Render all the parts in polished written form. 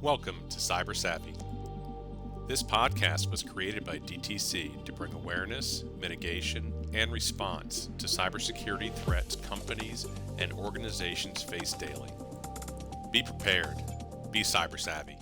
Welcome to Cyber Savvy. This podcast was created by DTC to bring awareness, mitigation, and response to cybersecurity threats companies and organizations face daily. Be prepared. Be cyber savvy.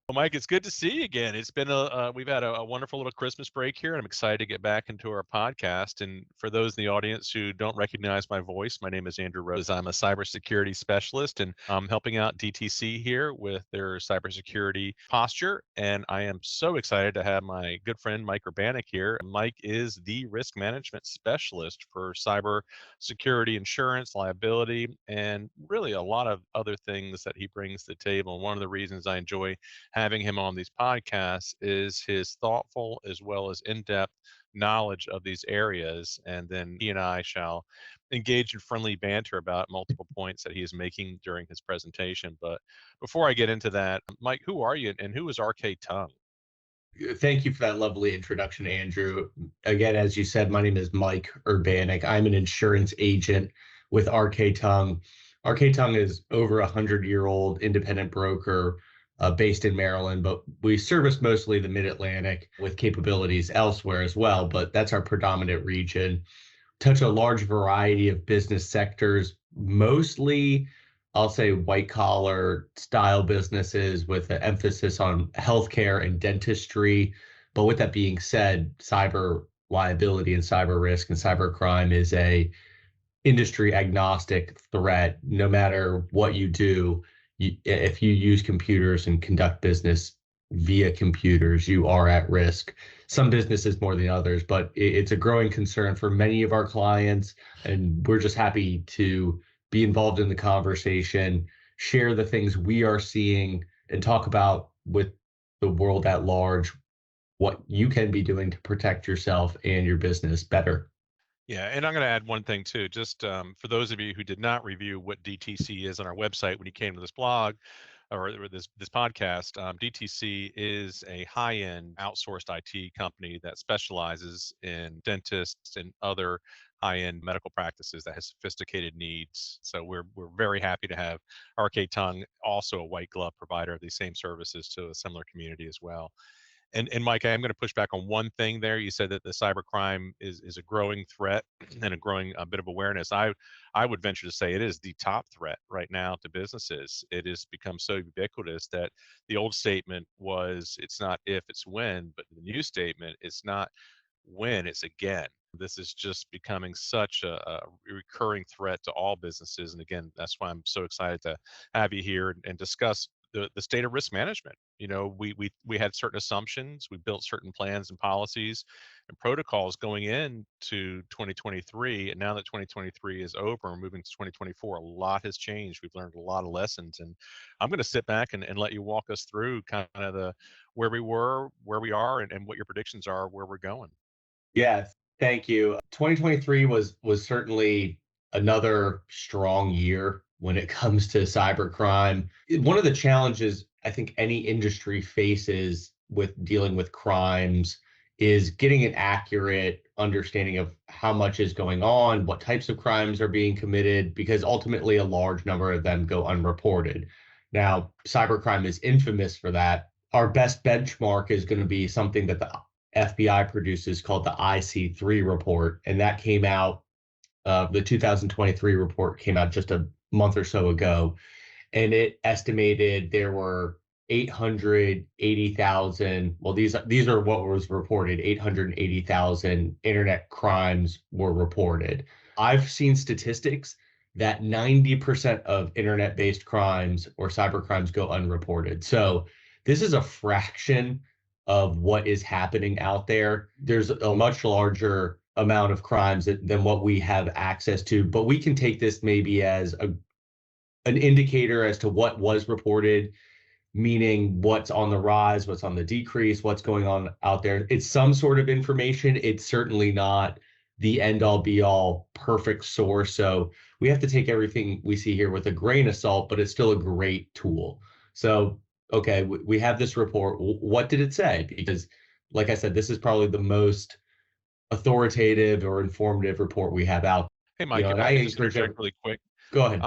Well, Mike, it's good to see you again. It's been we've had a wonderful little Christmas break here, and I'm excited to get back into our podcast. And for those in the audience who don't recognize my voice, my name is Andrew Rose. I'm a cybersecurity specialist, and I'm helping out DTC here with their cybersecurity posture. And I am so excited to have my good friend Mike Urbanek here. Mike is the risk management specialist for cyber security, insurance, liability, and really a lot of other things that he brings to the table. And one of the reasons I enjoy having him on these podcasts is his thoughtful as well as in-depth knowledge of these areas. And then he and I shall engage in friendly banter about multiple points that he is making during his presentation. But before I get into that, Mike, who are you and who is RK Tongue? Thank you for that lovely introduction, Andrew. Again, as you said, my name is Mike Urbanek. I'm an insurance agent with RK Tongue. RK Tongue is over 100-year-old independent broker based in Maryland, but we service mostly the Mid-Atlantic with capabilities elsewhere as well, but that's our predominant region. Touch a large variety of business sectors, mostly, I'll say, white-collar style businesses with an emphasis on healthcare and dentistry. But with that being said, cyber liability and cyber risk and cyber crime is a industry agnostic threat. No matter what you do, if you use computers and conduct business via computers, you are at risk. Some businesses more than others, but it's a growing concern for many of our clients. And we're just happy to be involved in the conversation, share the things we are seeing, and talk about with the world at large what you can be doing to protect yourself and your business better. Yeah, and I'm going to add one thing too, just for those of you who did not review what DTC is on our website when you came to this blog or this podcast, DTC is a high-end outsourced IT company that specializes in dentists and other high-end medical practices that has sophisticated needs. So we're very happy to have RK Tongue, also a white glove provider of these same services to a similar community as well. And Mike, I am going to push back on one thing there. You said that the cybercrime is a growing threat and a growing bit of awareness. I would venture to say it is the top threat right now to businesses. It has become so ubiquitous that the old statement was, it's not if, it's when, but the new statement, it's not when, it's again. This is just becoming such a recurring threat to all businesses. And again, that's why I'm so excited to have you here and discuss the state of risk management. You know, we had certain assumptions, we built certain plans and policies and protocols going into 2023, and now that 2023 is over and moving to 2024, a lot has changed. We've learned a lot of lessons, and I'm going to sit back and let you walk us through kind of the where we were, where we are, and what your predictions are, where we're going. Yeah, thank you. 2023 was certainly another strong year when it comes to cybercrime. One of the challenges I think any industry faces with dealing with crimes is getting an accurate understanding of how much is going on, what types of crimes are being committed, because ultimately a large number of them go unreported. Now, cybercrime is infamous for that. Our best benchmark is going to be something that the FBI produces called the IC3 report, and that came out, the 2023 report came out just a month or so ago, and it estimated there were 880,000, well, these are what was reported, 880,000 internet crimes were reported. I've seen statistics that 90% of internet-based crimes or cyber crimes go unreported. So this is a fraction of what is happening out there. There's a much larger amount of crimes than what we have access to, but we can take this maybe as an indicator as to what was reported, meaning what's on the rise, what's on the decrease, what's going on out there. It's some sort of information. It's certainly not the end-all be-all perfect source. So we have to take everything we see here with a grain of salt, but it's still a great tool. So, okay, we have this report. What did it say? Because, like I said, this is probably the most authoritative or informative report we have out. Hey, Mike, and if I I can just encourage interject really quick. Go ahead.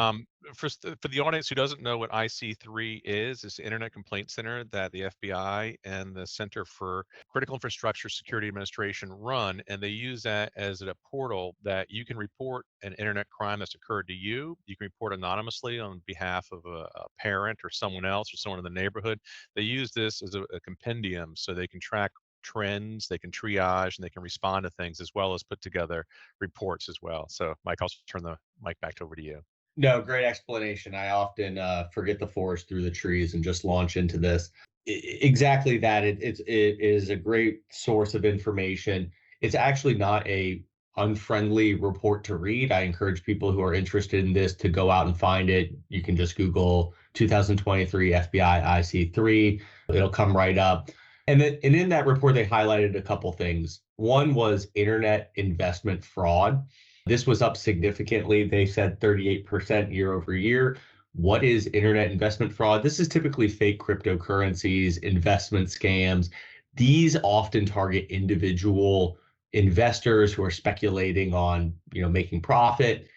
For the audience who doesn't know what IC3 is, it's the Internet Complaint Center that the FBI and the Center for Critical Infrastructure Security Administration run, and they use that as a portal that you can report an internet crime that's occurred to you. You can report anonymously on behalf of a parent or someone else or someone in the neighborhood. They use this as a compendium so they can track trends, they can triage, and they can respond to things as well as put together reports as well. So, Mike, I'll turn the mic back over to you. No, great explanation. I often forget the forest through the trees and just launch into this. Exactly that. It is a great source of information. It's actually not a unfriendly report to read. I encourage people who are interested in this to go out and find it. You can just Google 2023 FBI IC3. It'll come right up. And in that report, they highlighted a couple things. One was internet investment fraud. This was up significantly. They said 38% year over year. What is internet investment fraud? This is typically fake cryptocurrencies, investment scams. These often target individual investors who are speculating on, making profit.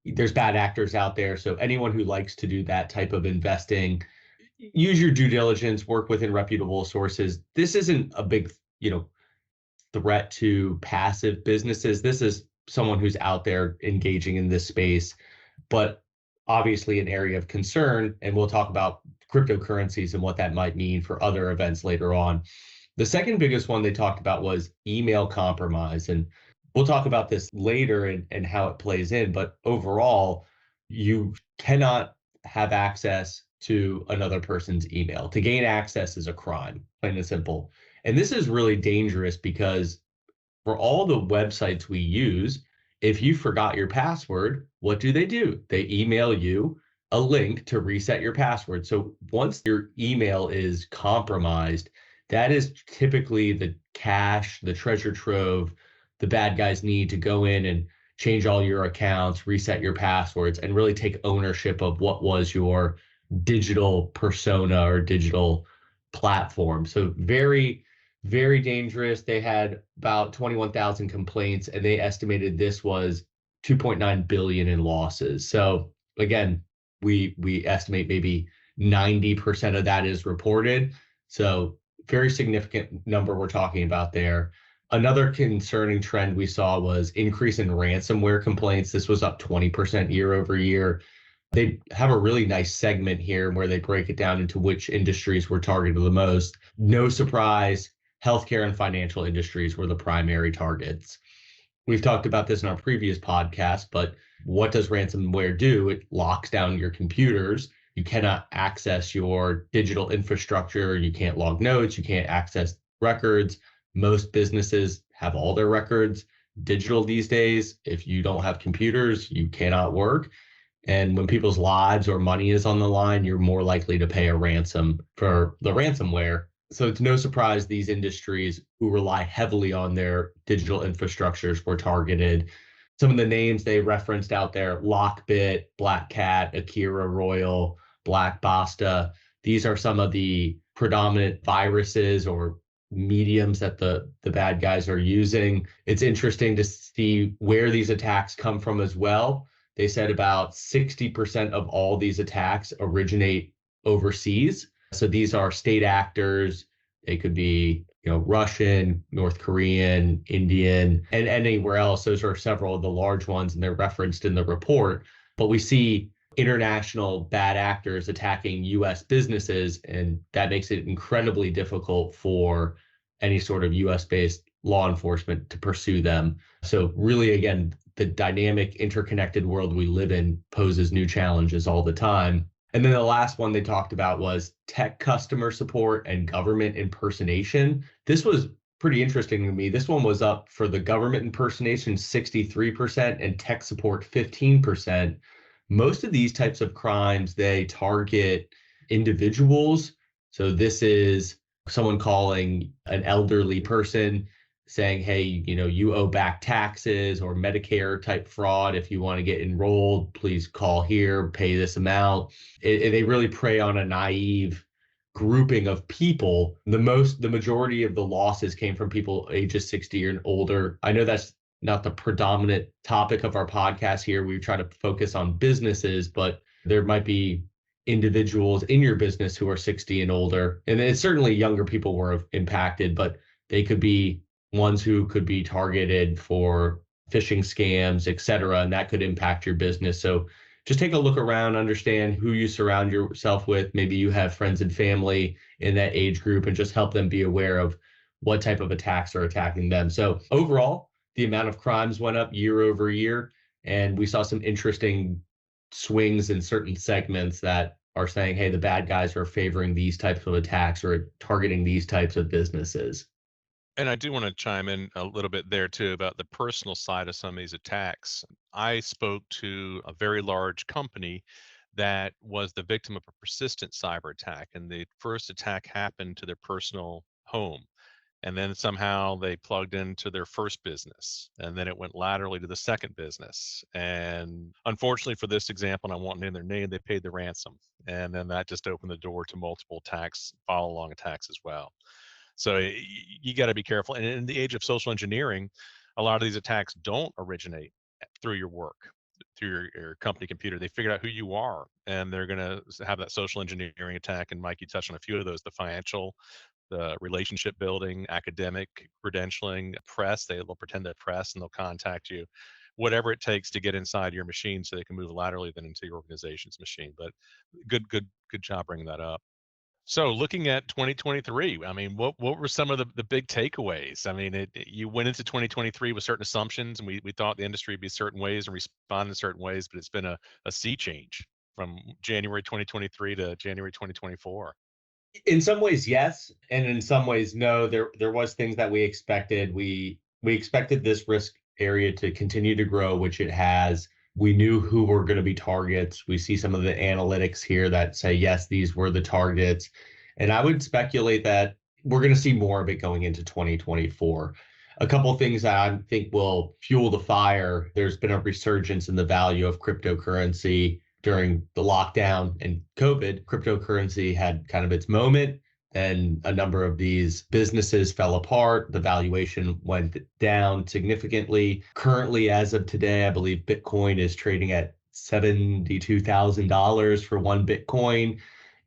There's bad actors out there. So anyone who likes to do that type of investing, use your due diligence, work within reputable sources. This isn't a big, threat to passive businesses. This is someone who's out there engaging in this space, but obviously an area of concern. And we'll talk about cryptocurrencies and what that might mean for other events later on. The second biggest one they talked about was email compromise. And we'll talk about this later and how it plays in. But overall, you cannot have access to another person's email. To gain access is a crime, plain and simple. And this is really dangerous because for all the websites we use, if you forgot your password, what do? They email you a link to reset your password. So once your email is compromised, that is typically the cache, the treasure trove the bad guys need to go in and change all your accounts, reset your passwords, and really take ownership of what was your digital persona or digital platform. So very, very dangerous. They had about 21,000 complaints, and they estimated this was 2.9 billion in losses. So again, we estimate maybe 90% of that is reported. So very significant number we're talking about there. Another concerning trend we saw was increase in ransomware complaints. This was up 20% year over year. They have a really nice segment here where they break it down into which industries were targeted the most. No surprise, healthcare and financial industries were the primary targets. We've talked about this in our previous podcast, but what does ransomware do? It locks down your computers. You cannot access your digital infrastructure. You can't log notes. You can't access records. Most businesses have all their records digital these days. If you don't have computers, you cannot work. And when people's lives or money is on the line, you're more likely to pay a ransom for the ransomware. So it's no surprise these industries who rely heavily on their digital infrastructures were targeted. Some of the names they referenced out there: Lockbit, Black Cat, Akira Royal, Black Basta. These are some of the predominant viruses or mediums that the bad guys are using. It's interesting to see where these attacks come from as well. They said about 60% of all these attacks originate overseas. So these are state actors. They could be, Russian, North Korean, Indian, and anywhere else. Those are several of the large ones, and they're referenced in the report. But we see international bad actors attacking U.S. businesses, and that makes it incredibly difficult for any sort of U.S.-based law enforcement to pursue them. So really, again, the dynamic, interconnected world we live in poses new challenges all the time. And then the last one they talked about was tech customer support and government impersonation. This was pretty interesting to me. This one was up for the government impersonation 63% and tech support 15%. Most of these types of crimes, they target individuals. So this is someone calling an elderly person saying, hey, you owe back taxes, or Medicare type fraud. If you want to get enrolled, please call here, pay this amount. They really prey on a naive grouping of people. The majority of the losses came from people ages 60 and older. I know that's not the predominant topic of our podcast here. We try to focus on businesses, but There might be individuals in your business who are 60 and older, and it's certainly younger people were impacted, but they could be ones who could be targeted for phishing scams, et cetera, and that could impact your business. So just take a look around, understand who you surround yourself with. Maybe you have friends and family in that age group, and just help them be aware of what type of attacks are attacking them. So overall, the amount of crimes went up year over year, and we saw some interesting swings in certain segments that are saying, hey, the bad guys are favoring these types of attacks or targeting these types of businesses. And I do want to chime in a little bit there too about the personal side of some of these attacks. I spoke to a very large company that was the victim of a persistent cyber attack, and the first attack happened to their personal home. And then somehow they plugged into their first business, and then it went laterally to the second business. And unfortunately for this example, and I won't name their name, they paid the ransom. And then that just opened the door to multiple attacks, follow along attacks as well. So you got to be careful. And in the age of social engineering, a lot of these attacks don't originate through your work, through your company computer. They figured out who you are, and they're going to have that social engineering attack. And Mike, you touched on a few of those: the financial, the relationship building, academic credentialing, press. They'll pretend they're press, and they'll contact you, whatever it takes to get inside your machine so they can move laterally then into your organization's machine. But good job bringing that up. So looking at 2023, I mean, what were some of the big takeaways? I mean, you went into 2023 with certain assumptions, and we thought the industry would be certain ways and respond in certain ways, but it's been a sea change from January 2023 to January 2024. In some ways, yes, and in some ways, no. There was things that we expected. We expected this risk area to continue to grow, which it has. We knew who were going to be targets. We see some of the analytics here that say, yes, these were the targets. And I would speculate that we're going to see more of it going into 2024. A couple of things that I think will fuel the fire. There's been a resurgence in the value of cryptocurrency during the lockdown and COVID. Cryptocurrency had kind of its moment, and a number of these businesses fell apart. The valuation went down significantly. Currently, as of today, I believe Bitcoin is trading at $72,000 for one Bitcoin.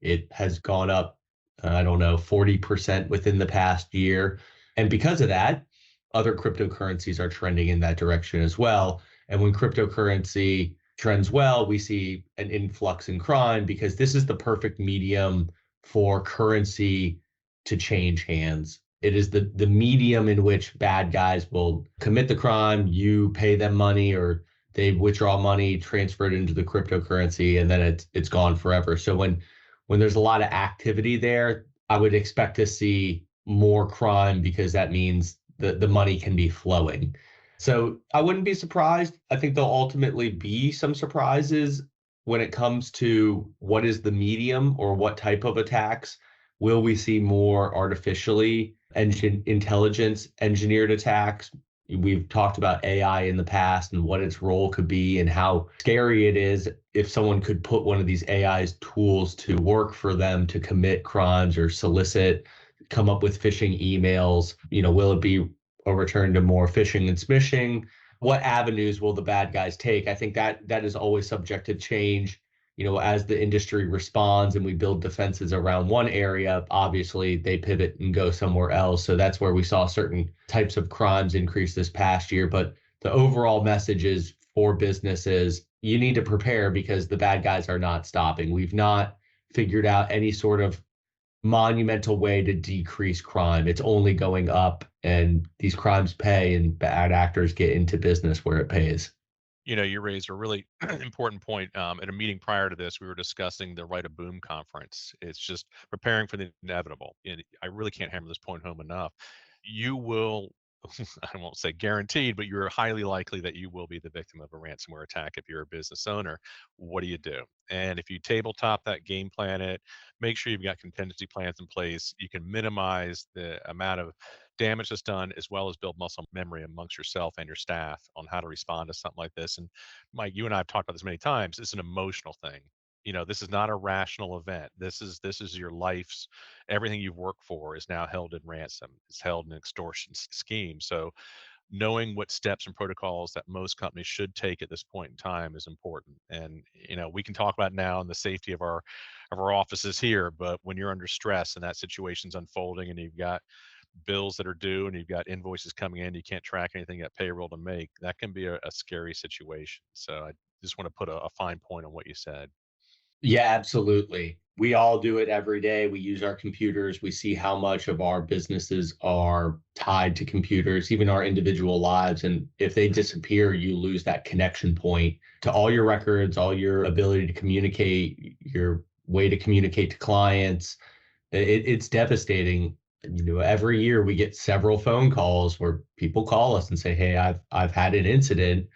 It has gone up, I don't know, 40% within the past year. And because of that, other cryptocurrencies are trending in that direction as well. And when cryptocurrency trends well, we see an influx in crime, because this is the perfect medium for currency to change hands. It is the medium in which bad guys will commit the crime, you pay them money, or they withdraw money, transfer it into the cryptocurrency, and then it's gone forever. So when there's a lot of activity there, I would expect to see more crime, because that means the money can be flowing. So I wouldn't be surprised. I think there'll ultimately be some surprises when it comes to what is the medium or what type of attacks. Will we see more artificially intelligence engineered attacks? We've talked about AI in the past and what its role could be, and how scary it is if someone could put one of these AI's tools to work for them to commit crimes or solicit, come up with phishing emails. Will it be a return to more phishing and smishing? What avenues will the bad guys take? I think that is always subject to change. As the industry responds and we build defenses around one area, obviously they pivot and go somewhere else. So that's where we saw certain types of crimes increase this past year. But the overall message is for businesses, you need to prepare, because the bad guys are not stopping. We've not figured out any sort of monumental way to decrease crime. It's only going up, and these crimes pay, and bad actors get into business where it pays. You raised a really important point. At a meeting prior to this, we were discussing the Right of Boom conference. It's just preparing for the inevitable. And I really can't hammer this point home enough. You will, I won't say guaranteed, but you're highly likely that you will be the victim of a ransomware attack if you're a business owner. What do you do? And if you tabletop that, game plan it, make sure you've got contingency plans in place. You can minimize the amount of damage that's done, as well as build muscle memory amongst yourself and your staff on how to respond to something like this. And Mike, you and I have talked about this many times. It's an emotional thing. This is not a rational event. This is your life's, everything you've worked for is now held in ransom. It's held in an extortion scheme. So knowing what steps and protocols that most companies should take at this point in time is important. And we can talk about now in the safety of our offices here, but when you're under stress and that situation's unfolding and you've got bills that are due and you've got invoices coming in, you can't track anything, you got payroll to make, that can be a scary situation. So I just want to put a fine point on what you said. Yeah, absolutely. We all do it every day. We use our computers. We see how much of our businesses are tied to computers, even our individual lives. And if they disappear, you lose that connection point to all your records, all your ability to communicate, your way to communicate to clients. It's devastating. Every year we get several phone calls where people call us and say, "Hey, I've had an incident.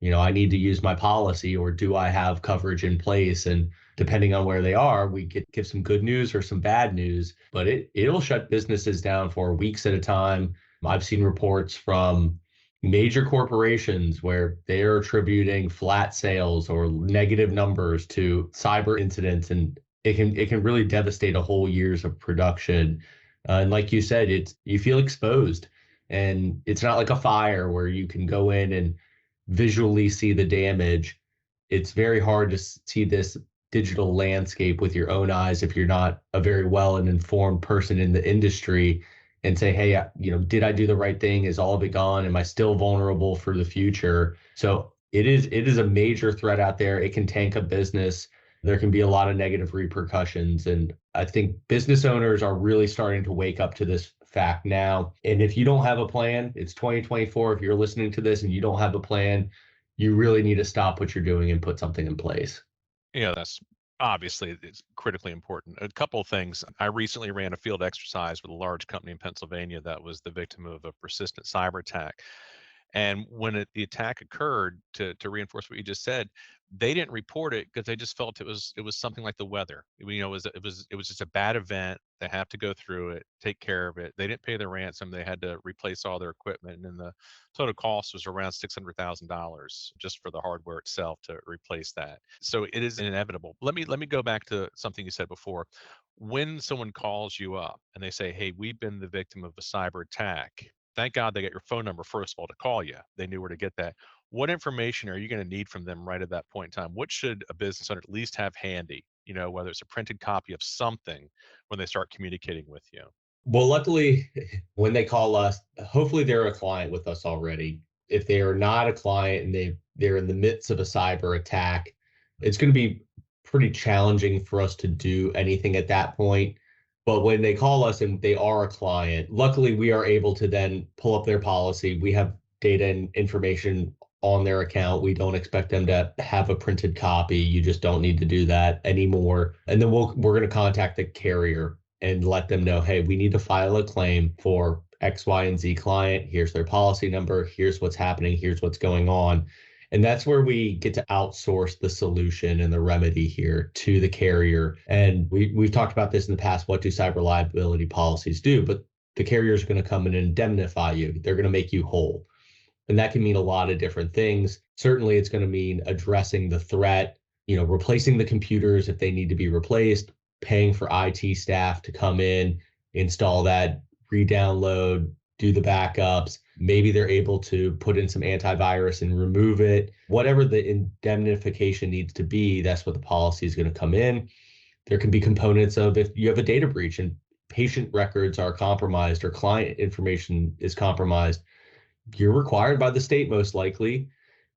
I need to use my policy, or do I have coverage in place?" And depending on where they are, we give some good news or some bad news, but it'll shut businesses down for weeks at a time. I've seen reports from major corporations where they're attributing flat sales or negative numbers to cyber incidents, and it can really devastate a whole years of production. And like you said, you feel exposed, and it's not like a fire where you can go in and visually see the damage. It's very hard to see this digital landscape with your own eyes if you're not a very well and informed person in the industry, and say, "Hey, did I do the right thing? Is all of it gone? Am I still vulnerable for the future?" So it is a major threat out there. It can tank a business. There can be a lot of negative repercussions. And I think business owners are really starting to wake up to this fact now. And if you don't have a plan, it's 2024. If you're listening to this and you don't have a plan, you really need to stop what you're doing and put something in place. Yeah, that's obviously it's critically important. A couple of things. I recently ran a field exercise with a large company in Pennsylvania that was the victim of a persistent cyber attack. And when the attack occurred, to reinforce what you just said, they didn't report it because they just felt it was something like the weather. It was just a bad event. They have to go through it, take care of it. They didn't pay the ransom. They had to replace all their equipment, and then the total cost was around $600,000 just for the hardware itself to replace that. So it is inevitable. Let me go back to something you said before. When someone calls you up and they say, "Hey, we've been the victim of a cyber attack," thank God they got your phone number first of all to call you. They knew where to get that. What information are you going to need from them right at that point in time? What should a business owner at least have handy? Whether it's a printed copy of something when they start communicating with you. Well, luckily, when they call us, hopefully they're a client with us already. If they are not a client and they're in the midst of a cyber attack, it's going to be pretty challenging for us to do anything at that point. But when they call us and they are a client, luckily we are able to then pull up their policy. We have data and information on their account. We don't expect them to have a printed copy. You just don't need to do that anymore. And then we're going to contact the carrier and let them know, "Hey, we need to file a claim for X, Y, and Z client. Here's their policy number. Here's what's happening. Here's what's going on." And that's where we get to outsource the solution and the remedy here to the carrier. And we've talked about this in the past. What do cyber liability policies do? But the carrier is going to come and indemnify you. They're going to make you whole. And that can mean a lot of different things. Certainly, it's going to mean addressing the threat, replacing the computers if they need to be replaced, paying for IT staff to come in, install that, re-download, do the backups. Maybe they're able to put in some antivirus and remove it. Whatever the indemnification needs to be, that's what the policy is going to come in. There can be components of if you have a data breach and patient records are compromised or client information is compromised, you're required by the state most likely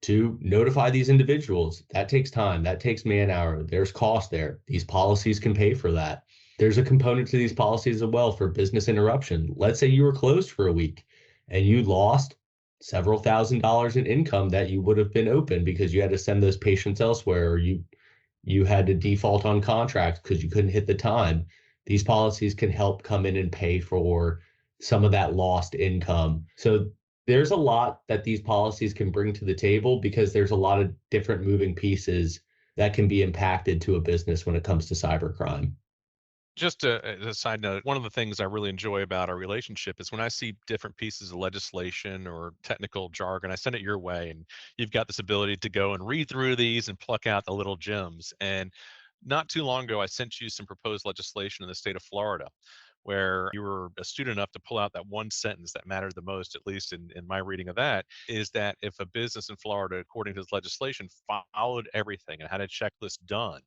to notify these individuals. That takes time, that takes man hour, there's cost there. These policies can pay for that. There's a component to these policies as well for business interruption. Let's say you were closed for a week and you lost several $1,000s in income that you would have been open because you had to send those patients elsewhere, or you had to default on contracts because you couldn't hit the time. These policies can help come in and pay for some of that lost income. So there's a lot that these policies can bring to the table because there's a lot of different moving pieces that can be impacted to a business when it comes to cybercrime. Just as a side note, one of the things I really enjoy about our relationship is when I see different pieces of legislation or technical jargon, I send it your way, and you've got this ability to go and read through these and pluck out the little gems. And not too long ago, I sent you some proposed legislation in the state of Florida where you were astute enough to pull out that one sentence that mattered the most, at least in my reading of that, is that if a business in Florida, according to this legislation, followed everything and had a checklist done,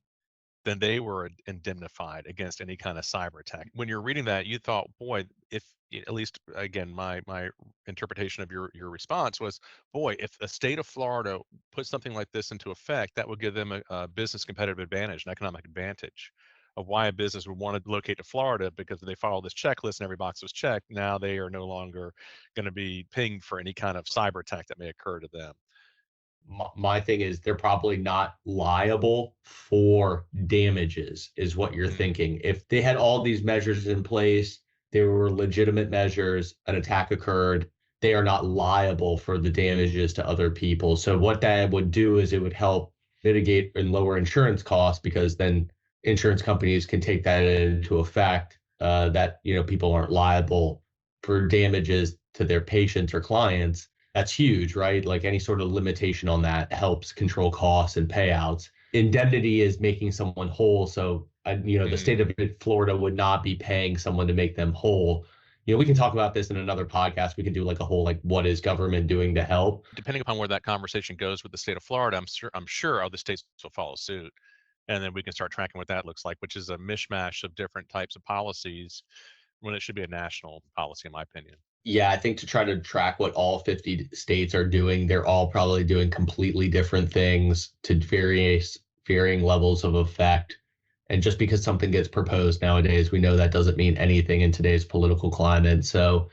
then they were indemnified against any kind of cyber attack. When you're reading that, you thought, boy, if at least again, my interpretation of your response was, boy, if the state of Florida put something like this into effect, that would give them a business competitive advantage, an economic advantage of why a business would want to locate to Florida, because if they follow this checklist and every box was checked, now they are no longer going to be pinged for any kind of cyber attack that may occur to them. My thing is they're probably not liable for damages, is what you're thinking. If they had all these measures in place, they were legitimate measures, an attack occurred, they are not liable for the damages to other people. So what that would do is it would help mitigate and lower insurance costs, because then insurance companies can take that into effect, that people aren't liable for damages to their patients or clients. That's huge, right? Like any sort of limitation on that helps control costs and payouts. Indemnity is making someone whole. So, the state of Florida would not be paying someone to make them whole. We can talk about this in another podcast. We can do like a whole, like, what is government doing to help? Depending upon where that conversation goes with the state of Florida, I'm sure other states will follow suit, and then we can start tracking what that looks like, which is a mishmash of different types of policies when it should be a national policy, in my opinion. Yeah, I think to try to track what all 50 states are doing, they're all probably doing completely different things to varying levels of effect. And just because something gets proposed nowadays, we know that doesn't mean anything in today's political climate. So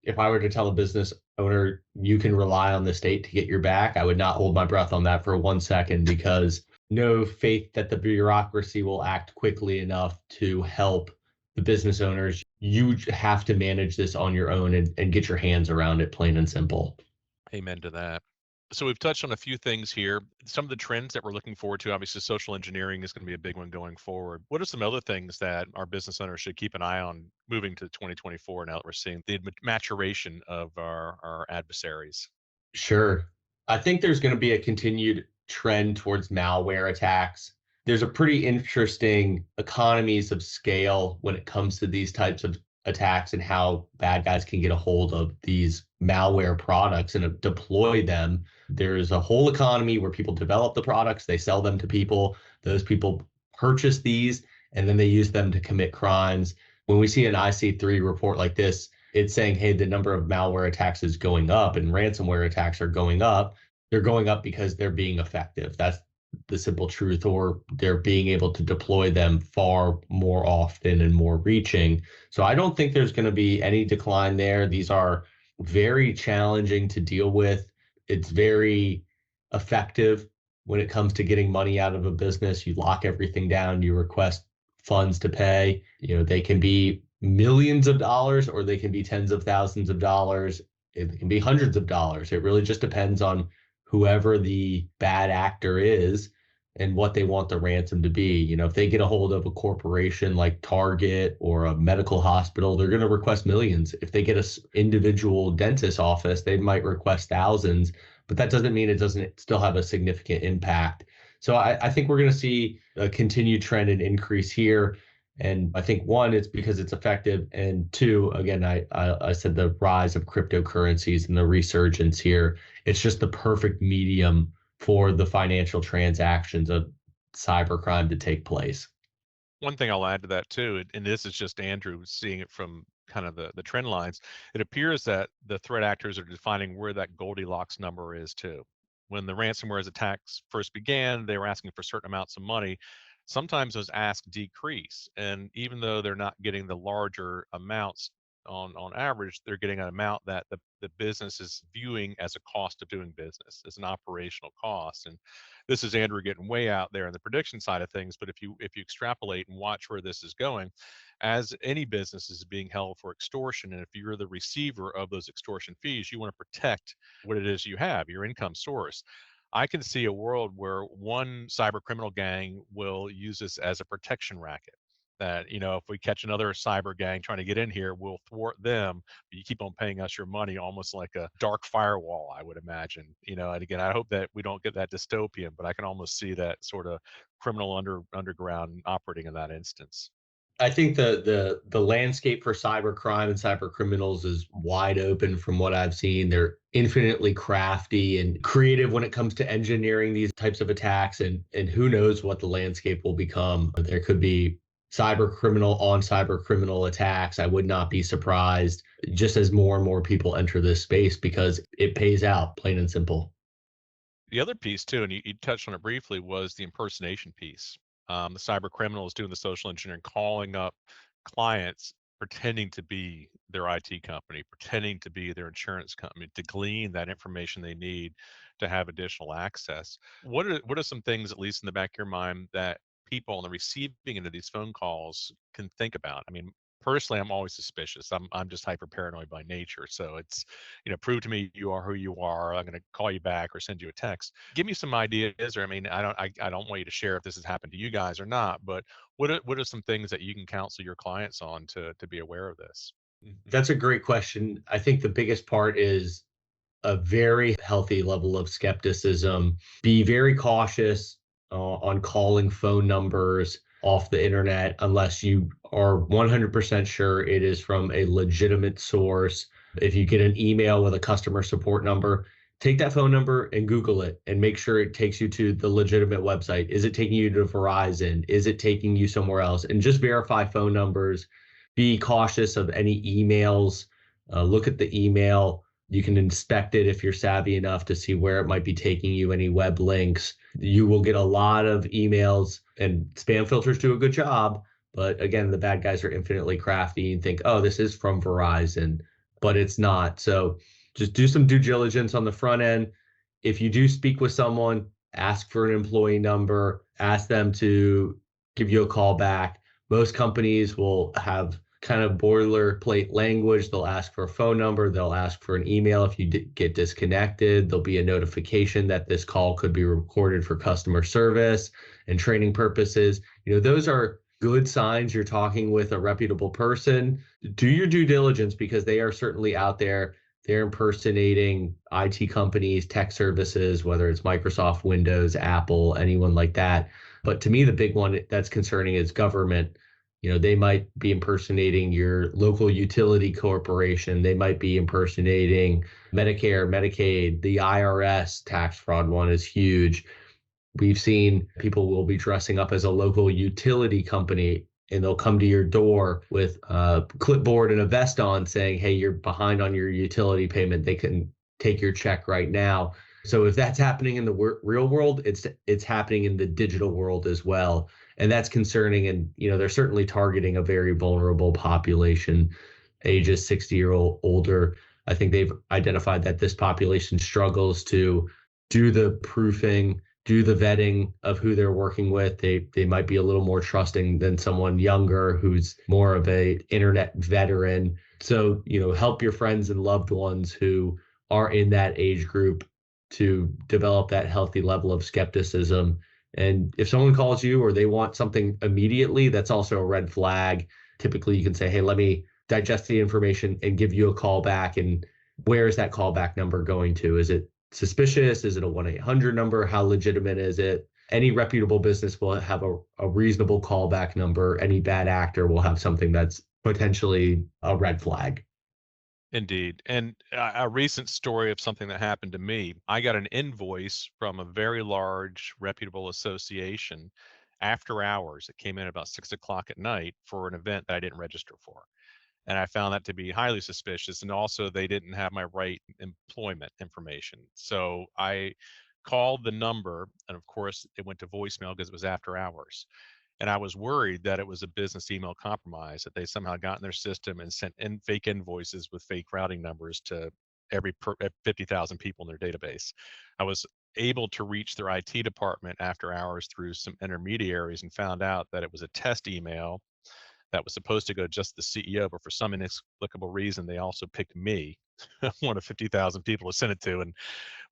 if I were to tell a business owner, you can rely on the state to get your back, I would not hold my breath on that for 1 second, because no faith that the bureaucracy will act quickly enough to help the business owners. You have to manage this on your own and get your hands around it, plain and simple. Amen to that. So we've touched on a few things here. Some of the trends that we're looking forward to, obviously, social engineering is going to be a big one going forward. What are some other things that our business owners should keep an eye on moving to 2024 now that we're seeing the maturation of our adversaries? Sure. I think there's going to be a continued trend towards malware attacks. There's a pretty interesting economies of scale when it comes to these types of attacks, and how bad guys can get a hold of these malware products and deploy them. There's a whole economy where people develop the products, they sell them to people, those people purchase these, and then they use them to commit crimes. When we see an IC3 report like this, it's saying, hey, the number of malware attacks is going up and ransomware attacks are going up. They're going up because they're being effective. That's the simple truth, or they're being able to deploy them far more often and more reaching. So I don't think there's going to be any decline there. These are very challenging to deal with. It's very effective when it comes to getting money out of a business. You lock everything down, you request funds to pay. They can be millions of dollars, or they can be tens of thousands of dollars. It can be hundreds of dollars. It really just depends on whoever the bad actor is and what they want the ransom to be. If they get a hold of a corporation like Target or a medical hospital, they're going to request millions. If they get an individual dentist office, they might request thousands, but that doesn't mean it doesn't still have a significant impact. So I think we're going to see a continued trend and increase here. And I think, one, it's because it's effective. And two, again, I said the rise of cryptocurrencies and the resurgence here. It's just the perfect medium for the financial transactions of cybercrime to take place. One thing I'll add to that too, and this is just Andrew seeing it from kind of the trend lines, it appears that the threat actors are defining where that Goldilocks number is too. When the ransomware attacks first began, they were asking for certain amounts of money. Sometimes those asks decrease, and even though they're not getting the larger amounts on average, they're getting an amount that the business is viewing as a cost of doing business, as an operational cost. And this is Andrew getting way out there in the prediction side of things, but if you extrapolate and watch where this is going, as any business is being held for extortion, and if you're the receiver of those extortion fees, you want to protect what it is you have, your income source. I can see a world where one cyber criminal gang will use this as a protection racket. That, if we catch another cyber gang trying to get in here, we'll thwart them, but you keep on paying us your money, almost like a dark firewall, I would imagine. And again, I hope that we don't get that dystopian, but I can almost see that sort of criminal underground operating in that instance. I think the landscape for cybercrime and cyber criminals is wide open from what I've seen. They're infinitely crafty and creative when it comes to engineering these types of attacks, and who knows what the landscape will become. There could be cyber criminal on cyber criminal attacks. I would not be surprised just as more and more people enter this space because it pays out, plain and simple. The other piece too, and you touched on it briefly, was the impersonation piece. The cyber criminals doing the social engineering, calling up clients, pretending to be their IT company, pretending to be their insurance company, to glean that information they need to have additional access. What are some things, at least in the back of your mind, that people on the receiving end of these phone calls can think about? I mean, personally, I'm always suspicious. I'm just hyper paranoid by nature. So it's, prove to me you are who you are. I'm going to call you back or send you a text. Give me some ideas, or I mean, I don't want you to share if this has happened to you guys or not, but what are some things that you can counsel your clients on to be aware of this? That's a great question. I think the biggest part is a very healthy level of skepticism. Be very cautious on calling phone numbers off the internet unless you are 100% sure it is from a legitimate source. If you get an email with a customer support number, take that phone number and Google it and make sure it takes you to the legitimate website. Is it taking you to Verizon? Is it taking you somewhere else? And just verify phone numbers. Be cautious of any emails. Look at the email. You can inspect it if you're savvy enough to see where it might be taking you, any web links. You will get a lot of emails, and spam filters do a good job. But again, the bad guys are infinitely crafty and think, oh, this is from Verizon, but it's not. So just do some due diligence on the front end. If you do speak with someone, ask for an employee number, ask them to give you a call back. Most companies will have kind of boilerplate language. They'll ask for a phone number. They'll ask for an email. If you get disconnected, there'll be a notification that this call could be recorded for customer service and training purposes. Those are good signs you're talking with a reputable person. Do your due diligence because they are certainly out there. They're impersonating IT companies, tech services, whether it's Microsoft, Windows, Apple, anyone like that. But to me, the big one that's concerning is government. They might be impersonating your local utility corporation. They might be impersonating Medicare, Medicaid. The IRS tax fraud one is huge. We've seen people will be dressing up as a local utility company and they'll come to your door with a clipboard and a vest on saying, hey, you're behind on your utility payment. They can take your check right now. So if that's happening in the real world, it's happening in the digital world as well. And that's concerning. And, they're certainly targeting a very vulnerable population, ages 60-year-old older. I think they've identified that this population struggles to do the proofing, do the vetting of who they're working with. They might be a little more trusting than someone younger who's more of a internet veteran. So, help your friends and loved ones who are in that age group to develop that healthy level of skepticism. And if someone calls you or they want something immediately, that's also a red flag. Typically, you can say, hey, let me digest the information and give you a call back. And where is that callback number going to? Is it suspicious? Is it a 1-800 number? How legitimate is it? Any reputable business will have a reasonable callback number. Any bad actor will have something that's potentially a red flag. Indeed. And a recent story of something that happened to me, I got an invoice from a very large reputable association after hours. It came in about 6 o'clock at night for an event that I didn't register for. And I found that to be highly suspicious. And also, they didn't have my right employment information. So I called the number, and of course, it went to voicemail because it was after hours. And I was worried that it was a business email compromise, that they somehow got in their system and sent in fake invoices with fake routing numbers to every 50,000 people in their database. I was able to reach their IT department after hours through some intermediaries and found out that it was a test email that was supposed to go to just the CEO, but for some inexplicable reason, they also picked me, one of 50,000 people to send it to. And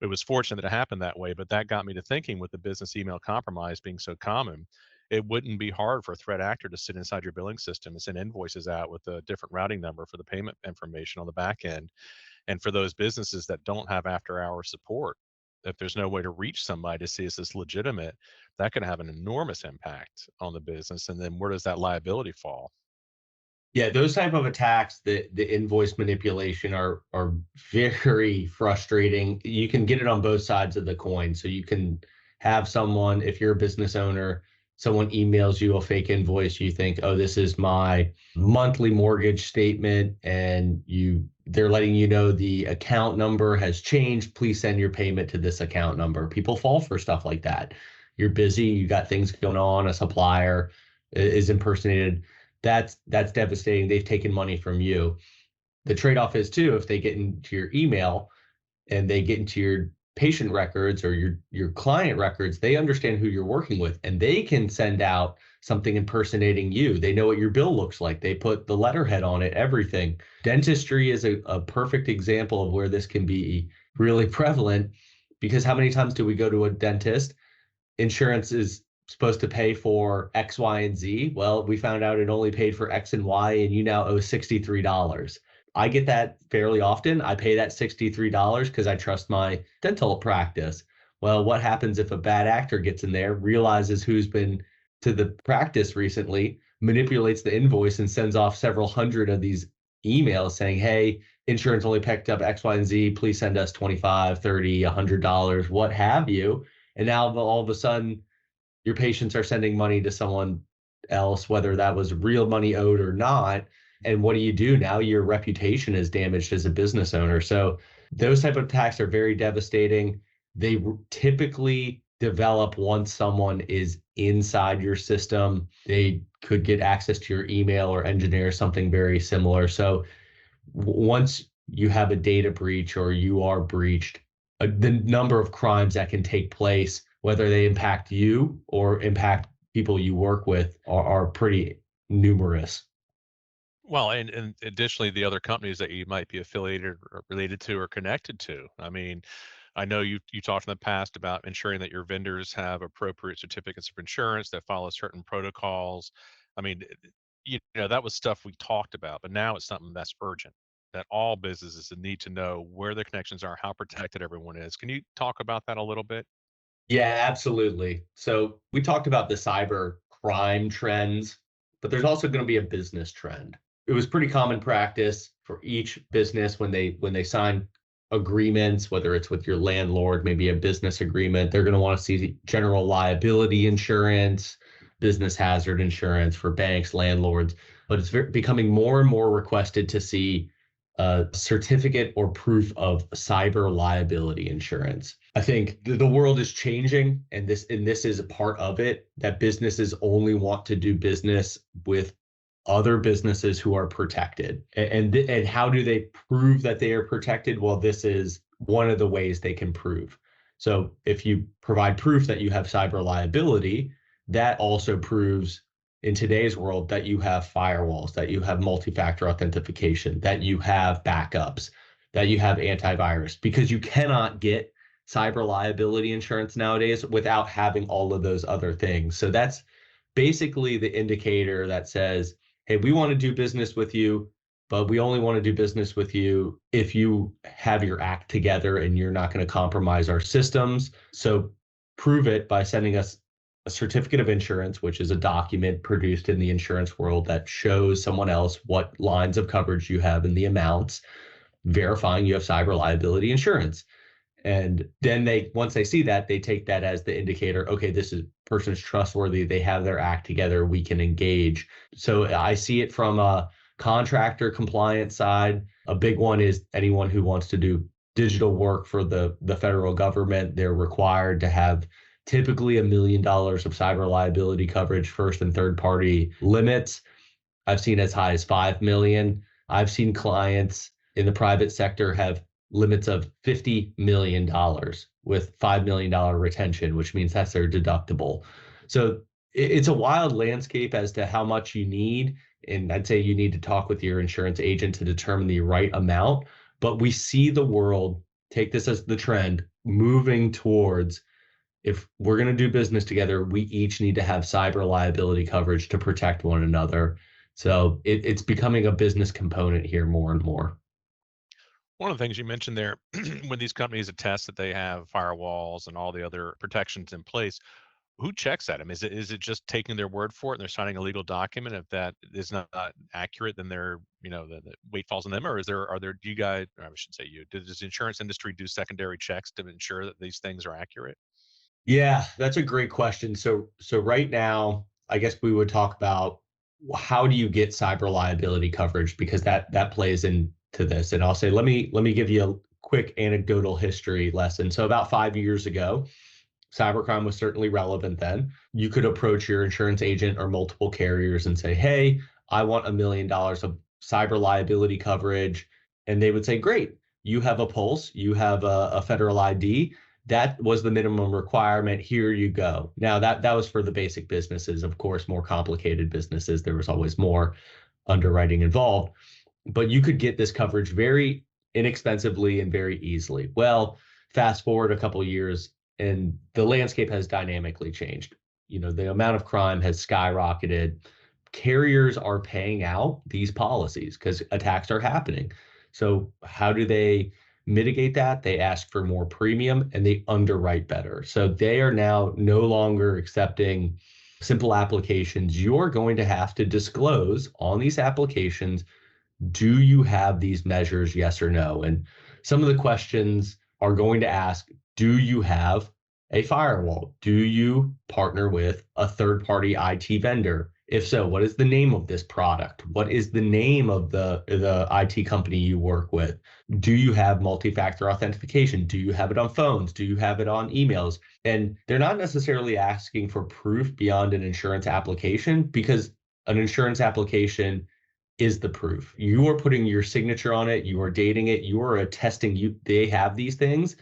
it was fortunate that it happened that way, but that got me to thinking, with the business email compromise being so common, it wouldn't be hard for a threat actor to sit inside your billing system and send invoices out with a different routing number for the payment information on the back end. And for those businesses that don't have after hour support, if there's no way to reach somebody to see is this legitimate, that can have an enormous impact on the business. And then where does that liability fall? Yeah, those type of attacks, the invoice manipulation are very frustrating. You can get it on both sides of the coin. So you can have someone, if you're a business owner, someone emails you a fake invoice, you think, oh, this is my monthly mortgage statement, and they're letting you know the account number has changed. Please send your payment to this account number. People fall for stuff like that. You're busy, you got things going on, a supplier is impersonated. That's devastating. They've taken money from you. The trade-off is too, if they get into your email and they get into your patient records or your client records, they understand who you're working with, and they can send out something impersonating you. They know what your bill looks like. They put the letterhead on it, everything. Dentistry is a perfect example of where this can be really prevalent, because how many times do we go to a dentist? Insurance is supposed to pay for X, Y, and Z. Well, we found out it only paid for X and Y, and you now owe $63. I get that fairly often. I pay that $63 because I trust my dental practice. Well, what happens if a bad actor gets in there, realizes who's been to the practice recently, manipulates the invoice, and sends off several hundred of these emails saying, hey, insurance only picked up X, Y, and Z. Please send us $25, $30, $100, what have you. And now all of a sudden, your patients are sending money to someone else, whether that was real money owed or not. And what do you do now? Your reputation is damaged as a business owner. So those type of attacks are very devastating. They typically develop once someone is inside your system. They could get access to your email or engineer something very similar. So once you have a data breach or you are breached, the number of crimes that can take place, whether they impact you or impact people you work with, are pretty numerous. Well, and additionally, the other companies that you might be affiliated or related to or connected to. I mean, I know you talked in the past about ensuring that your vendors have appropriate certificates of insurance that follow certain protocols. I mean, that was stuff we talked about, but now it's something that's urgent, that all businesses need to know where the connections are, how protected everyone is. Can you talk about that a little bit? Yeah, absolutely. So we talked about the cyber crime trends, but there's also going to be a business trend. It was pretty common practice for each business when they sign agreements, whether it's with your landlord, maybe a business agreement, they're going to want to see general liability insurance, business hazard insurance for banks, landlords. But it's becoming more and more requested to see a certificate or proof of cyber liability insurance. I think the world is changing, and this is a part of it, that businesses only want to do business with other businesses who are protected. And how do they prove that they are protected? Well, this is one of the ways they can prove. So if you provide proof that you have cyber liability, that also proves in today's world that you have firewalls, that you have multi-factor authentication, that you have backups, that you have antivirus, because you cannot get cyber liability insurance nowadays without having all of those other things. So that's basically the indicator that says, hey, we want to do business with you, but we only want to do business with you if you have your act together and you're not going to compromise our systems. So prove it by sending us a certificate of insurance, which is a document produced in the insurance world that shows someone else what lines of coverage you have and the amounts, verifying you have cyber liability insurance. And then once they see that, they take that as the indicator, okay, this person is trustworthy, they have their act together, we can engage. So I see it from a contractor compliance side. A big one is anyone who wants to do digital work for the federal government. They're required to have typically $1 million of cyber liability coverage, first and third party limits. I've seen as high as 5 million. I've seen clients in the private sector have limits of $50 million with $5 million retention, which means that's their deductible. So it's a wild landscape as to how much you need. And I'd say you need to talk with your insurance agent to determine the right amount. But we see the world, take this as the trend, moving towards, if we're going to do business together, we each need to have cyber liability coverage to protect one another. So it's becoming a business component here more and more. One of the things you mentioned there, when these companies attest that they have firewalls and all the other protections in place, who checks at them? Is it just taking their word for it and they're signing a legal document? If that is not accurate, then they're, the weight falls on them. Or do you guys, or I shouldn't say you, does the insurance industry do secondary checks to ensure that these things are accurate? Yeah, that's a great question. So right now, I guess we would talk about how do you get cyber liability coverage, because that plays into this. And I'll say, let me give you a quick anecdotal history lesson. So about 5 years ago, cybercrime was certainly relevant then. You could approach your insurance agent or multiple carriers and say, hey, I want $1 million of cyber liability coverage. And they would say, great, you have a pulse, you have a federal ID. That was the minimum requirement. Here you go. Now that was for the basic businesses. Of course, more complicated businesses, there was always more underwriting involved, but you could get this coverage very inexpensively and very easily. Well, fast forward a couple of years and the landscape has dynamically changed. The amount of crime has skyrocketed. Carriers are paying out these policies because attacks are happening. So how do they mitigate that? They ask for more premium and they underwrite better. So they are now no longer accepting simple applications. You're going to have to disclose on these applications, do you have these measures, yes or no? And some of the questions are going to ask, do you have a firewall? Do you partner with a third-party IT vendor? If so, what is the name of this product? What is the name of the IT company you work with? Do you have multi-factor authentication? Do you have it on phones? Do you have it on emails? And they're not necessarily asking for proof beyond an insurance application, because an insurance application is the proof. You are putting your signature on it, you are dating it, you are attesting they have these things.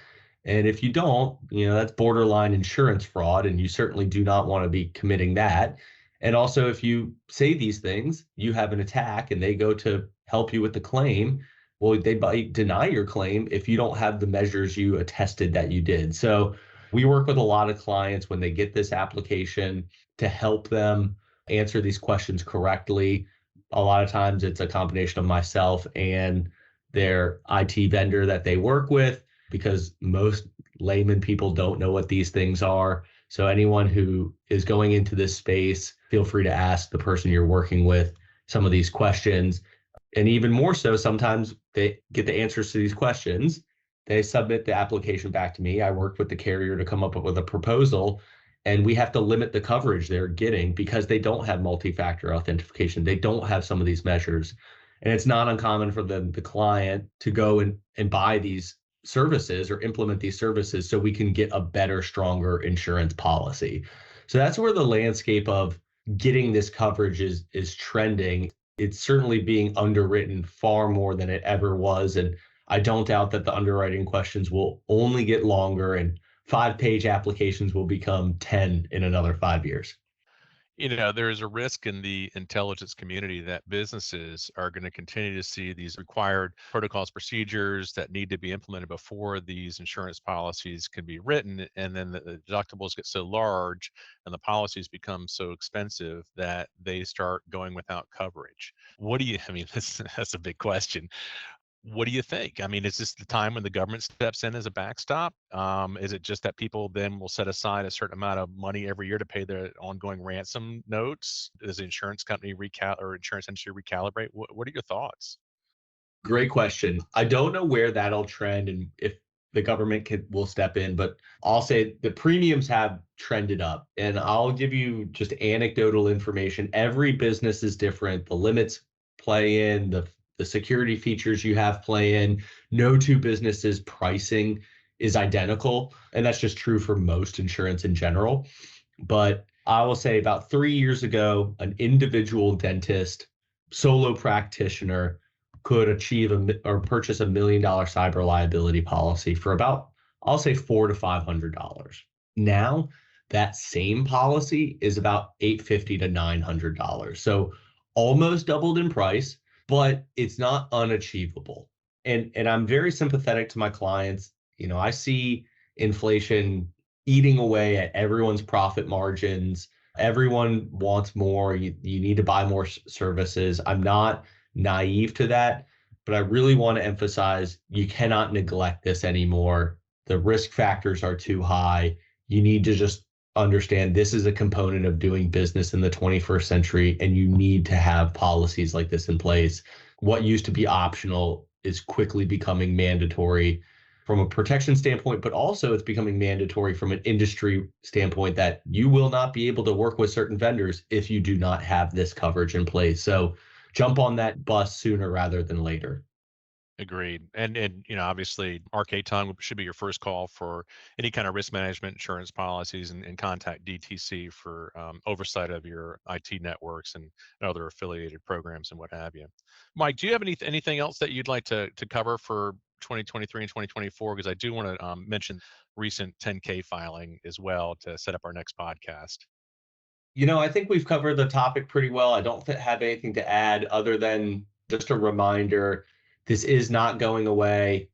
And if you don't, that's borderline insurance fraud, and you certainly do not want to be committing that. And also, if you say these things, you have an attack and they go to help you with the claim, well, they might deny your claim if you don't have the measures you attested that you did. So we work with a lot of clients when they get this application to help them answer these questions correctly. A lot of times it's a combination of myself and their IT vendor that they work with, because most layman people don't know what these things are. So anyone who is going into this space, feel free to ask the person you're working with some of these questions. And even more so, sometimes they get the answers to these questions. They submit the application back to me. I work with the carrier to come up with a proposal, and we have to limit the coverage they're getting because they don't have multi-factor authentication. They don't have some of these measures. And it's not uncommon for the client to go and buy these services or implement these services so we can get a better, stronger insurance policy. So that's where the landscape of getting this coverage is trending. It's certainly being underwritten far more than it ever was. And I don't doubt that the underwriting questions will only get longer, and 5-page applications will become 10 in another 5 years. There is a risk in the intelligence community that businesses are going to continue to see these required protocols, procedures that need to be implemented before these insurance policies can be written. And then the deductibles get so large and the policies become so expensive that they start going without coverage. That's a big question. What do you think? Is this the time when the government steps in as a backstop? Is it just that people then will set aside a certain amount of money every year to pay their ongoing ransom notes? Does the insurance company or insurance industry recalibrate? What are your thoughts? Great question. I don't know where that'll trend and if the government will step in, but I'll say the premiums have trended up. And I'll give you just anecdotal information. Every business is different. The limits play in, the security features you have play in. No two businesses' pricing is identical. And that's just true for most insurance in general. But I will say about 3 years ago, an individual dentist, solo practitioner, could achieve or purchase $1 million cyber liability policy for about, I'll say, $400 to $500. Now, that same policy is about $850 to $900. So almost doubled in price, but it's not unachievable. And I'm very sympathetic to my clients. I see inflation eating away at everyone's profit margins. Everyone wants more. You need to buy more services. I'm not naive to that, but I really want to emphasize you cannot neglect this anymore. The risk factors are too high. You need to just understand this is a component of doing business in the 21st century, and you need to have policies like this in place. What used to be optional is quickly becoming mandatory from a protection standpoint, but also it's becoming mandatory from an industry standpoint that you will not be able to work with certain vendors if you do not have this coverage in place. So jump on that bus sooner rather than later. Agreed. And obviously RK Tongue should be your first call for any kind of risk management insurance policies, and contact DTC for oversight of your IT networks and other affiliated programs and what have you. Mike, do you have anything else that you'd like to cover for 2023 and 2024? Because I do want to mention recent 10K filing as well to set up our next podcast. I think we've covered the topic pretty well. I don't have anything to add other than just a reminder, this is not going away.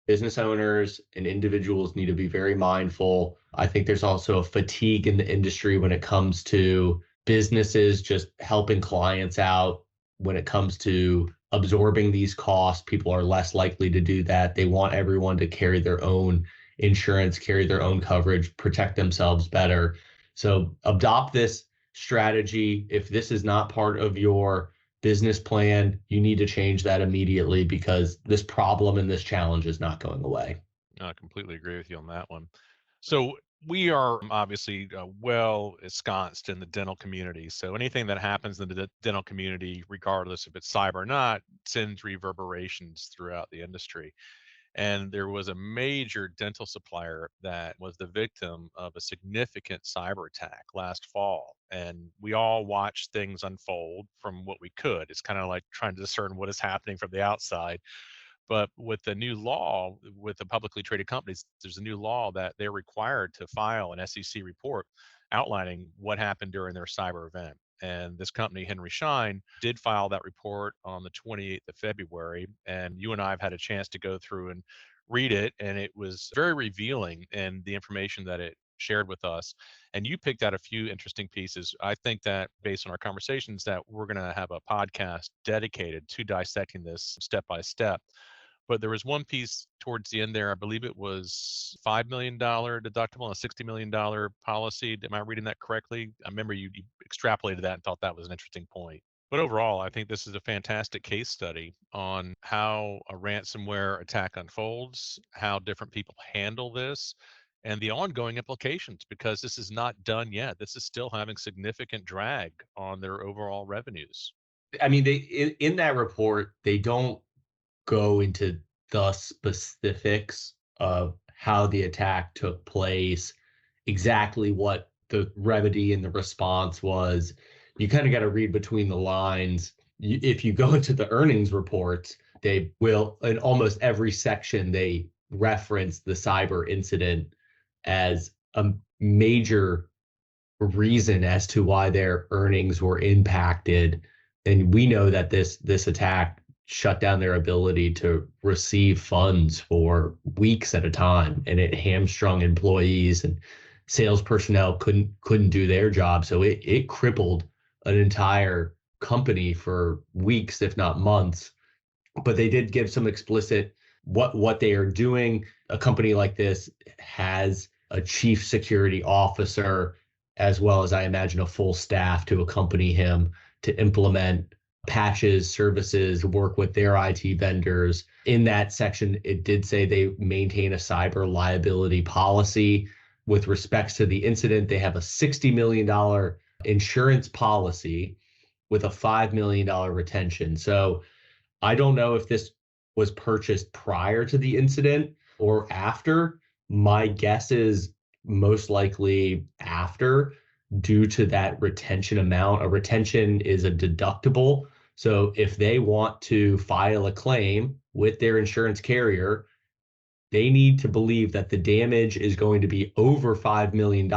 Business owners and individuals need to be very mindful. I think there's also a fatigue in the industry when it comes to businesses just helping clients out. When it comes to absorbing these costs, people are less likely to do that. They want everyone to carry their own insurance, carry their own coverage, protect themselves better. So adopt this strategy. If this is not part of your business plan, you need to change that immediately because this problem and this challenge is not going away. I completely agree with you on that one. So we are obviously well ensconced in the dental community. So anything that happens in the dental community, regardless if it's cyber or not, sends reverberations throughout the industry. And there was a major dental supplier that was the victim of a significant cyber attack last fall. And we all watched things unfold from what we could. It's kind of like trying to discern what is happening from the outside. But with the new law, with the publicly traded companies, there's a new law that they're required to file an SEC report outlining what happened during their cyber event. And this company, Henry Schein, did file that report on the 28th of February. And you and I have had a chance to go through and read it. And it was very revealing in the information that it shared with us. And you picked out a few interesting pieces. I think that based on our conversations that we're going to have a podcast dedicated to dissecting this step by step. But there was one piece towards the end there, I believe it was $5 million deductible and a $60 million policy. Am I reading that correctly? I remember you extrapolated that and thought that was an interesting point. But overall, I think this is a fantastic case study on how a ransomware attack unfolds, how different people handle this, and the ongoing implications, because this is not done yet. This is still having significant drag on their overall revenues. I mean, in that report, they don't go into the specifics of how the attack took place, exactly what the remedy and the response was. You kind of got to read between the lines. If you go into the earnings reports, they will, in almost every section, they reference the cyber incident as a major reason as to why their earnings were impacted. And we know that this attack shut down their ability to receive funds for weeks at a time, and it hamstrung employees, and sales personnel couldn't do their job. So it crippled an entire company for weeks, if not months. But they did give some explicit what they are doing. A company like this has a chief security officer, as well as I imagine a full staff to accompany him to implement patches, services, work with their IT vendors. In that section, it did say they maintain a cyber liability policy. With respects to the incident, they have a $60 million insurance policy with a $5 million retention. So I don't know if this was purchased prior to the incident or after. My guess is most likely after, due to that retention amount. A retention is a deductible. So if they want to file a claim with their insurance carrier, they need to believe that the damage is going to be over $5 million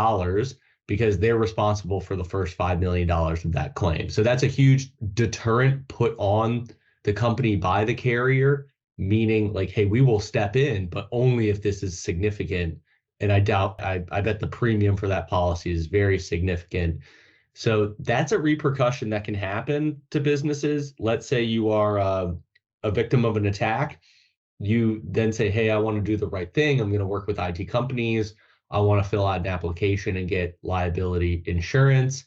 because they're responsible for the first $5 million of that claim. So that's a huge deterrent put on the company by the carrier, meaning like, hey, we will step in, but only if this is significant. And I bet the premium for that policy is very significant. So that's a repercussion that can happen to businesses. Let's say you are a victim of an attack, you then say, hey, I want to do the right thing. I'm going to work with IT companies. I want to fill out an application and get liability insurance.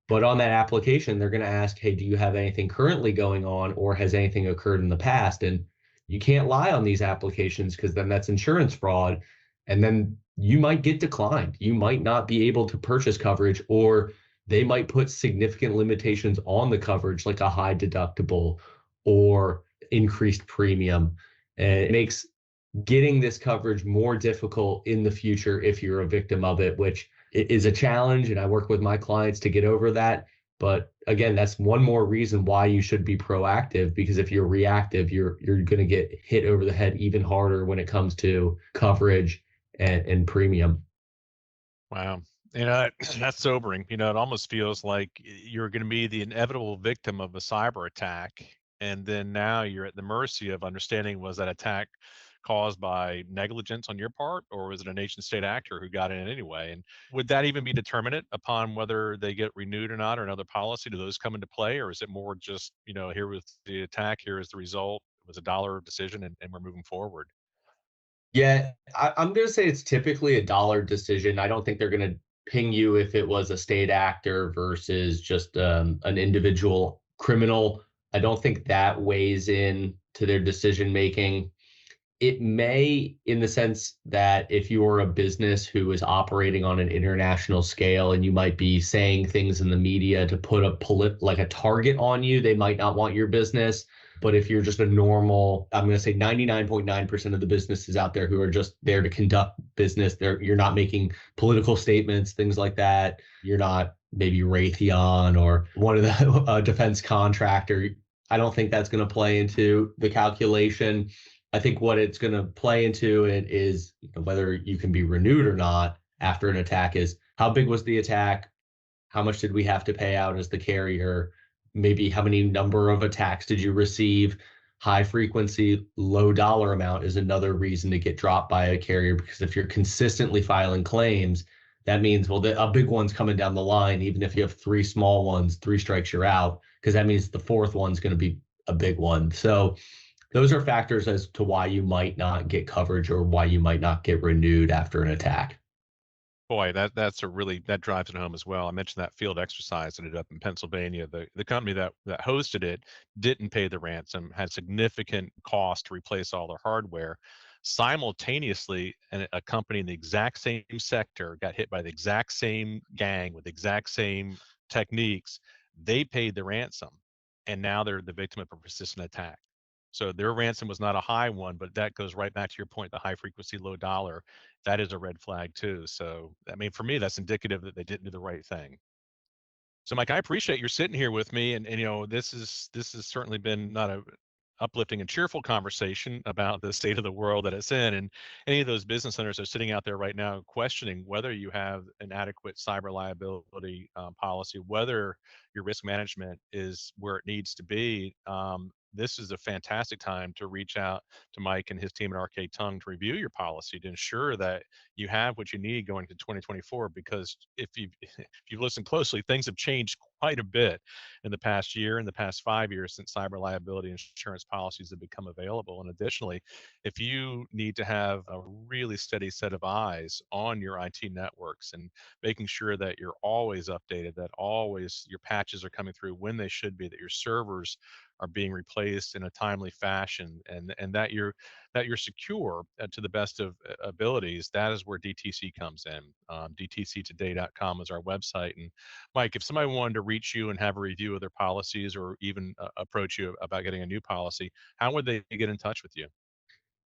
But on that application, they're going to ask, hey, do you have anything currently going on, or has anything occurred in the past? And you can't lie on these applications, because then that's insurance fraud. And then you might get declined. You might not be able to purchase coverage, or they might put significant limitations on the coverage, like a high deductible or increased premium. And it makes getting this coverage more difficult in the future if you're a victim of it, which is a challenge. And I work with my clients to get over that. But again, that's one more reason why you should be proactive, because if you're reactive, you're going to get hit over the head even harder when it comes to coverage and premium. Wow. That's sobering. It almost feels like you're going to be the inevitable victim of a cyber attack. And then now you're at the mercy of understanding, was that attack caused by negligence on your part, or was it a nation state actor who got in anyway? And would that even be determinant upon whether they get renewed or not, or another policy? Do those come into play? Or is it more just, here was the attack, here is the result, it was a dollar decision, and we're moving forward? Yeah, I'm going to say it's typically a dollar decision. I don't think they're going to ping you if it was a state actor versus just an individual criminal. I don't think that weighs in to their decision making. It may, in the sense that if you're a business who is operating on an international scale and you might be saying things in the media to put a target on you, they might not want your business. But if you're just a normal, I'm going to say 99.9% of the businesses out there who are just there to conduct business, you're not making political statements, things like that. You're not maybe Raytheon or one of the defense contractor. I don't think that's going to play into the calculation. I think what it's going to play into it is whether you can be renewed or not after an attack is how big was the attack? How much did we have to pay out as the carrier? Maybe how many number of attacks did you receive? High frequency, low dollar amount is another reason to get dropped by a carrier, because if you're consistently filing claims, that means, well, a big one's coming down the line. Even if you have three small ones, 3 strikes, you're out, because that means the fourth one's going to be a big one. So those are factors as to why you might not get coverage or why you might not get renewed after an attack. Boy, that drives it home as well. I mentioned that field exercise that ended up in Pennsylvania. The company that hosted it didn't pay the ransom, had significant cost to replace all their hardware. Simultaneously, a company in the exact same sector got hit by the exact same gang with the exact same techniques. They paid the ransom, and now they're the victim of a persistent attack. So their ransom was not a high one, but that goes right back to your point, the high frequency, low dollar. That is a red flag too. So, I mean, for me, that's indicative that they didn't do the right thing. So, Mike, I appreciate you sitting here with me, and this has certainly been not a uplifting and cheerful conversation about the state of the world that it's in. And any of those business owners are sitting out there right now questioning whether you have an adequate cyber liability policy, whether your risk management is where it needs to be. This is a fantastic time to reach out to Mike and his team at RK Tongue to review your policy to ensure that you have what you need going to 2024. Because if you've listened closely, things have changed quite a bit in the past year, in the past 5 years, since cyber liability insurance policies have become available. And additionally, if you need to have a really steady set of eyes on your IT networks and making sure that you're always updated, that always your patches are coming through when they should be, that your servers are being replaced in a timely fashion, and that you're secure to the best of abilities, that is where DTC comes in. DTCtoday.com is our website. And Mike, if somebody wanted to reach you and have a review of their policies, or even approach you about getting a new policy, how would they get in touch with you?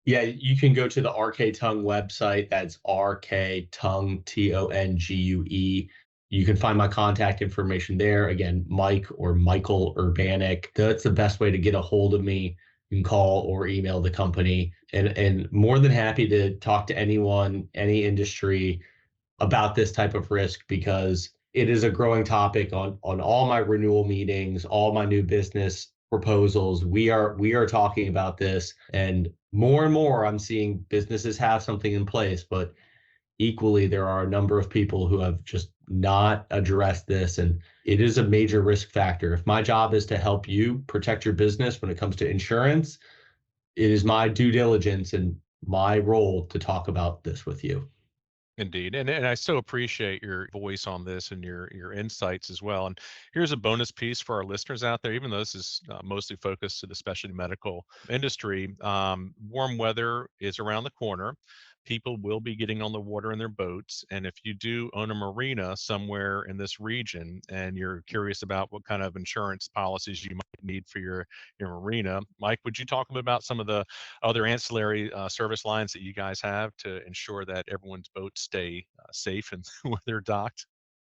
Yeah, you can go to the RK Tongue website. That's RK Tongue, TONGUE. You can find my contact information there. Again, Mike or Michael Urbanic. That's the best way to get a hold of me. You can call or email the company, and more than happy to talk to anyone, any industry about this type of risk, because it is a growing topic on all my renewal meetings, all my new business proposals. We are talking about this, and more I'm seeing businesses have something in place, but equally, there are a number of people who have just not addressed this, and it is a major risk factor. If my job is to help you protect your business when it comes to insurance, it is my due diligence and my role to talk about this with you. Indeed. And I so appreciate your voice on this and your insights as well. And here's a bonus piece for our listeners out there, even though this is mostly focused to the specialty medical industry. Warm weather is around the corner. People will be getting on the water in their boats. And if you do own a marina somewhere in this region and you're curious about what kind of insurance policies you might need for your marina, Mike, would you talk about some of the other ancillary service lines that you guys have to ensure that everyone's boats stay safe and when they're docked?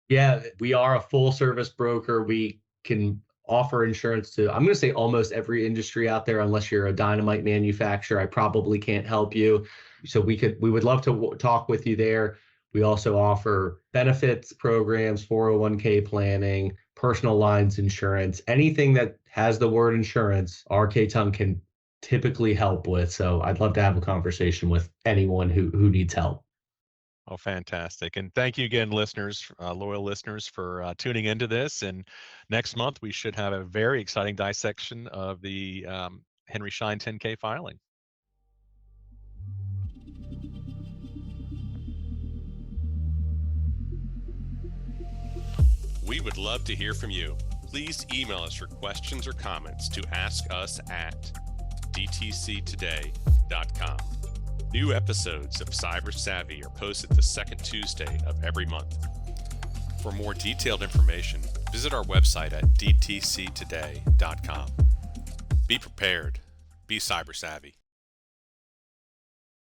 Yeah, we are a full service broker. We can offer insurance to, I'm going to say almost every industry out there, unless you're a dynamite manufacturer. I probably can't help you. So we would love to talk with you there. We also offer benefits programs, 401k planning, personal lines insurance, anything that has the word insurance, RK Tongue can typically help with. So I'd love to have a conversation with anyone who needs help. Oh, fantastic. And thank you again, listeners, loyal listeners, for tuning into this. And next month, we should have a very exciting dissection of the Henry Schein 10K filing. We would love to hear from you. Please email us your questions or comments to askus@dtctoday.com. New episodes of Cyber Savvy are posted the second Tuesday of every month. For more detailed information, visit our website at dtctoday.com. Be prepared. Be cyber savvy.